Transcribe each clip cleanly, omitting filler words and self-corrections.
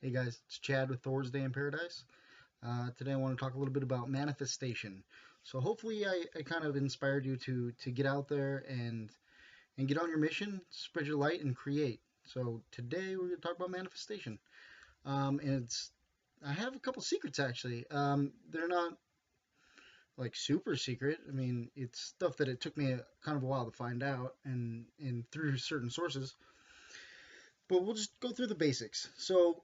Hey guys, it's Chad with Thor's Day in Paradise. Today I want to talk a little bit about manifestation. So hopefully I kind of inspired you to get out there and get on your mission, spread your light, and create. So today we're going to talk about manifestation. And I have a couple secrets actually. They're not like super secret. I mean, it's stuff that it took me kind of a while to find out and through certain sources. But we'll just go through the basics. So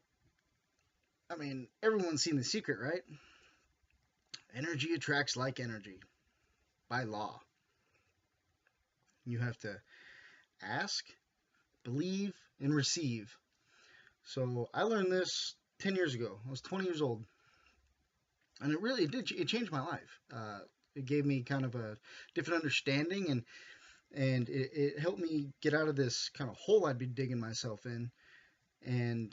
I mean, everyone's seen The Secret, right? Energy attracts like energy by law. You have to ask, believe, and receive. So I learned this 10 years ago. I was 20 years old. And it changed my life. It gave me kind of a different understanding and it helped me get out of this kind of hole I'd been digging myself in. And,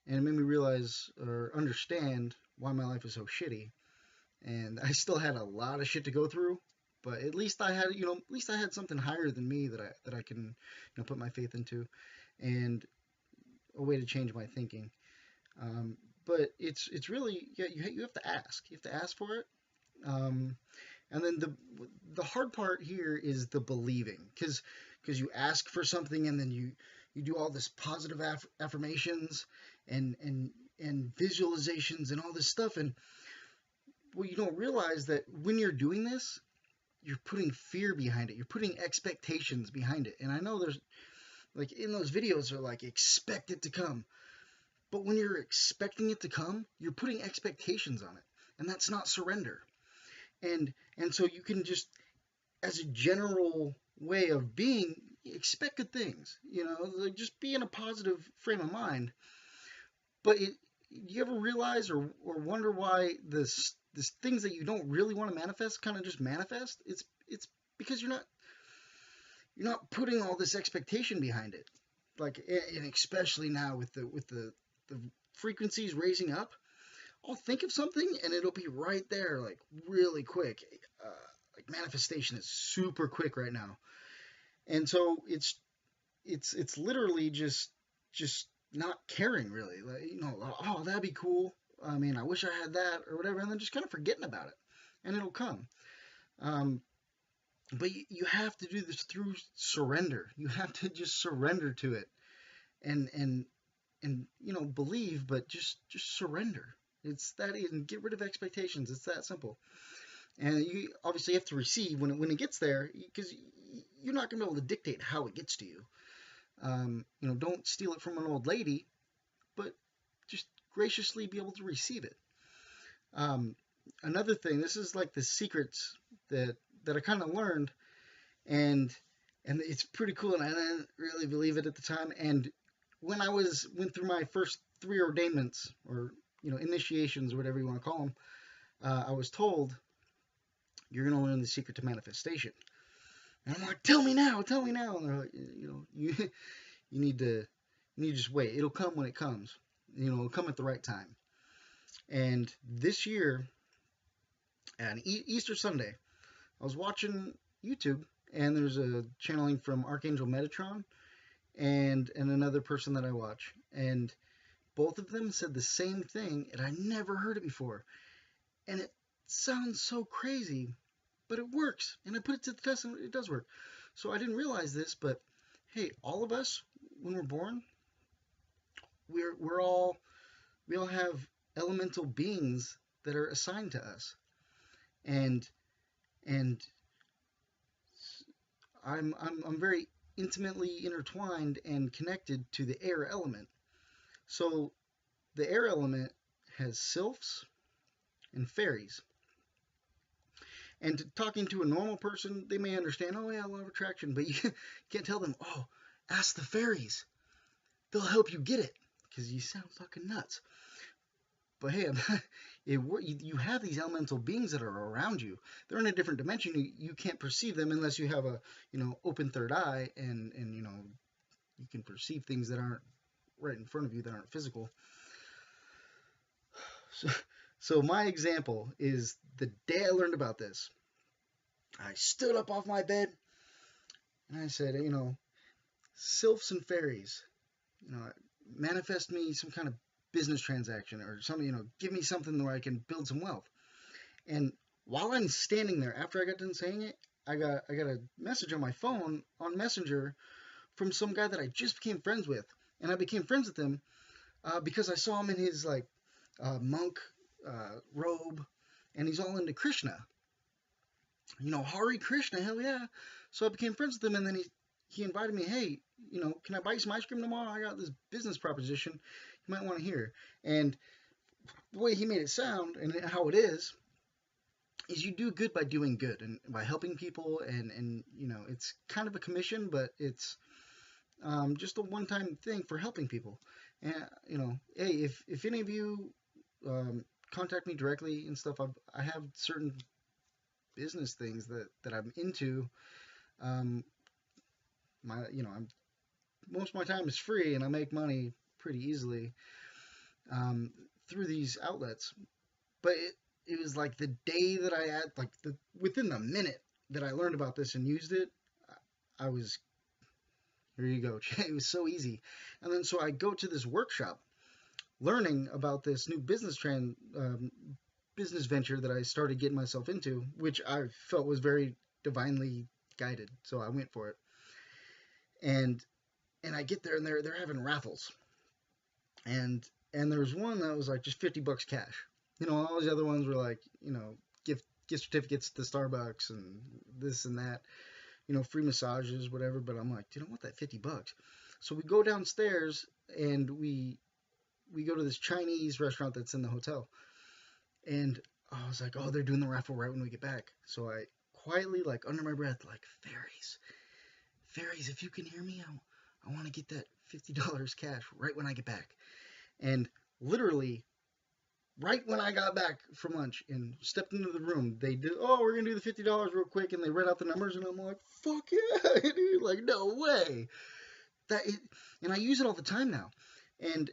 and it made me realize or understand why my life is so shitty. And I still had a lot of shit to go through, but at least I had, at least I had something higher than me that I can, put my faith into, and a way to change my thinking. But it's really, yeah, you have to ask. You have to ask for it. Um, and then the hard part here is the believing, because you ask for something and then you do all this positive affirmations and and visualizations and all this stuff, and well, you don't realize that when you're doing this, you're putting fear behind it. You're putting expectations behind it. And I know there's like in those videos are like expect it to come. But when you're expecting it to come, you're putting expectations on it. And that's not surrender. And so you can just as a general way of being expect good things, like just be in a positive frame of mind. But you ever realize or wonder why this things that you don't really want to manifest kind of just manifest? It's because you're not putting all this expectation behind it. Like, and especially now with the frequencies raising up, I'll think of something and it'll be right there, like really quick. Uh, like manifestation is super quick right now, and so it's literally just not caring really. Like, oh, that'd be cool. I mean, I wish I had that or whatever, and then just kind of forgetting about it, and it'll come. Um, but you have to do this through surrender. You have to just surrender to it, and believe, but just surrender. It's that, and get rid of expectations. It's that simple. And you obviously have to receive when it gets there, because you're not going to be able to dictate how it gets to you. Don't steal it from an old lady, but just graciously be able to receive it. Um, Another thing, this is like the secrets that I kind of learned, and it's pretty cool, and I didn't really believe it at the time. And when I went through my first three ordainments, or initiations, or whatever you want to call them, I was told you're going to learn the secret to manifestation. And I'm like, tell me now. And they're like, you you need to just wait. It'll come when it comes. It'll come at the right time. And this year, on Easter Sunday, I was watching YouTube, and there's a channeling from Archangel Metatron and another person that I watch, and both of them said the same thing, and I never heard it before. And it sounds so crazy, but it works. And I put it to the test, and it does work. So I didn't realize this, but hey, all of us, when we're born, we all have elemental beings that are assigned to us, and and I'm very intimately intertwined and connected to the air element. So the air element has sylphs and fairies. And talking to a normal person, they may understand, oh yeah, law of attraction, but you can't tell them, oh, ask the fairies. They'll help you get it, because you sound fucking nuts. But hey, you have these elemental beings that are around you. They're in a different dimension. You can't perceive them unless you have a open third eye, and you can perceive things that aren't right in front of you, that aren't physical. So, so my example is the day I learned about this. I stood up off my bed and I said, sylphs and fairies, manifest me some kind of business transaction or something, give me something where I can build some wealth. And while I'm standing there, after I got done saying it, I got a message on my phone on Messenger from some guy that I just became friends with, and I became friends with him because I saw him in his like monk robe, and he's all into Krishna. Hari Krishna, hell yeah. So I became friends with him, and then he invited me, hey, can I buy you some ice cream tomorrow? I got this business proposition you might want to hear. And the way he made it sound and how it is you do good by doing good and by helping people, and it's kind of a commission, but it's just a one-time thing for helping people. And hey, if any of you contact me directly and stuff, I have certain business things that I'm into. I'm most of my time is free, and I make money pretty easily um, through these outlets. But it was like the day that I had, like within the minute that I learned about this and used it, I was, here you go. It was so easy. And then so I go to this workshop learning about this new business venture that I started getting myself into, which I felt was very divinely guided. So I went for it. And I get there, and they're having raffles. And there was one that was like just $50 cash. All the other ones were like, gift certificates to Starbucks and this and that, free massages, whatever. But I'm like, dude, I want that $50. So we go downstairs and we go to this Chinese restaurant that's in the hotel. And I was like, oh, they're doing the raffle right when we get back. So I quietly, like under my breath, like, fairies, if you can hear me, I want to get that $50 cash right when I get back. And literally, right when I got back from lunch and stepped into the room, they did, oh, we're going to do the $50 real quick. And they read out the numbers, and I'm like, fuck yeah, dude, like, no way. And I use it all the time now. And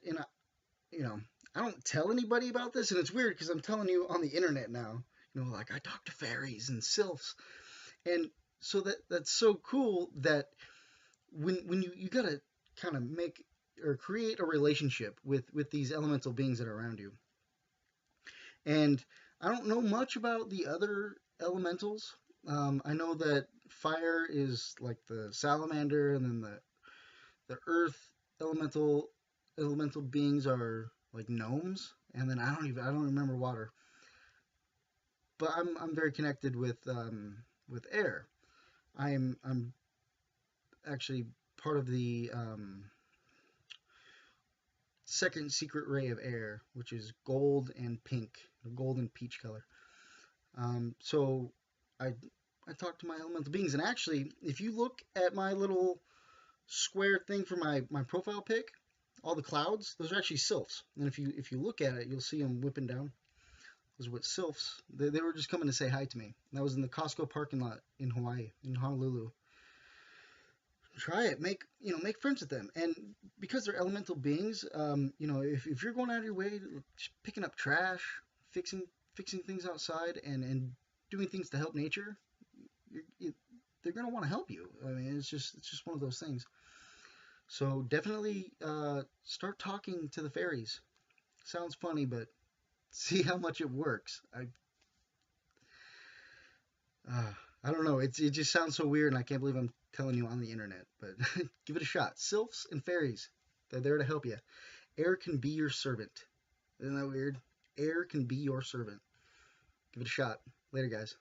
I don't tell anybody about this. And it's weird because I'm telling you on the internet now, like I talk to fairies and sylphs. And so that's so cool that when you got to kind of make or create a relationship with these elemental beings that are around you. And I don't know much about the other elementals. I know that fire is like the salamander, and then the earth elemental beings are like gnomes, and then I don't remember water. But I'm very connected with air. I'm actually part of the second secret ray of air, which is gold and pink, gold and peach color. So I talk to my elemental beings, and actually, if you look at my little square thing for my profile pic, all the clouds, those are actually sylphs. And if you look at it, you'll see them whipping down. Those are what sylphs. They were just coming to say hi to me. That was in the Costco parking lot in Hawaii, in Honolulu. Try it. Make friends with them, and because they're elemental beings, if you're going out of your way, picking up trash, fixing things outside, and doing things to help nature, they're gonna want to help you. I mean, it's just one of those things. So definitely start talking to the fairies. Sounds funny, but see how much it works. I don't know. It just sounds so weird, and I can't believe I'm telling you on the internet. But give it a shot. Sylphs and fairies, they're there to help you. Air can be your servant. Isn't that weird? Air can be your servant. Give it a shot. Later, guys.